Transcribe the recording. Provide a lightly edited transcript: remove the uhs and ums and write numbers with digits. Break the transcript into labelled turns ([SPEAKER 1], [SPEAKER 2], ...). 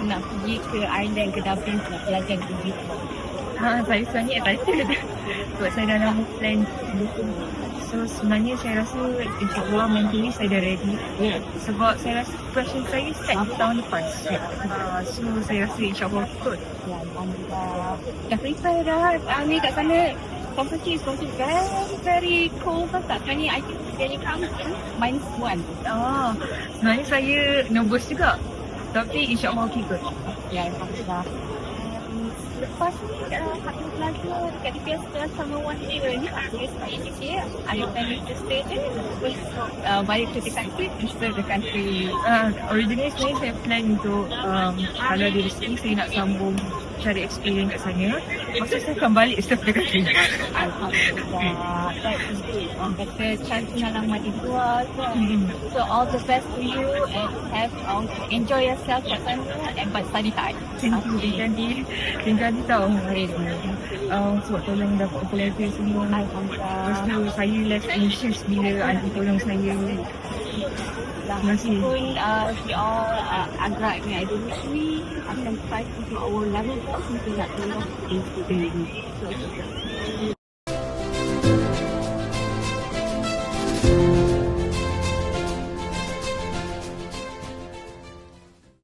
[SPEAKER 1] nak pergi ke Ireland, ke Dublin nak belajar pergi.
[SPEAKER 2] Saya sebenarnya excited sebab saya dah lama plan. So sebenarnya saya rasa insyaAllah mentally saya dah ready. Sebab saya rasa question saya set tahun lepas. So saya rasa insyaAllah kot.
[SPEAKER 1] Ya, Alhamdulillah. Dah prepare dah. Ni kat sana property is going to be very, very cold. Tak sebenarnya I think when you come -1.
[SPEAKER 2] Sebenarnya saya nervous juga. Tapi insyaAllah okey kot.
[SPEAKER 1] Ya, Alhamdulillah. Lepas ni aku belajar dekat DPS sama one year ni. This year I planning to stay there with balik to the country instead of the country.
[SPEAKER 2] Originally sebenarnya saya plan untuk kalau ada rezeki saya nak sambung cari experience kat sana. Masa saya akan balik setelah country.
[SPEAKER 1] Alhamdulillah. That is good. Kata chance pengalaman itu kan. So all the best to you and have enjoy yourself kat sana and but study hard.
[SPEAKER 2] Thank you. Janji tahu sebab tolong dapat operator semua.
[SPEAKER 1] Alhamdulillah.
[SPEAKER 2] Lepas tu saya less anxious bila adik tolong saya.
[SPEAKER 1] Meskipun we all agak academically akan try to do our level best untuk nak tolong in student.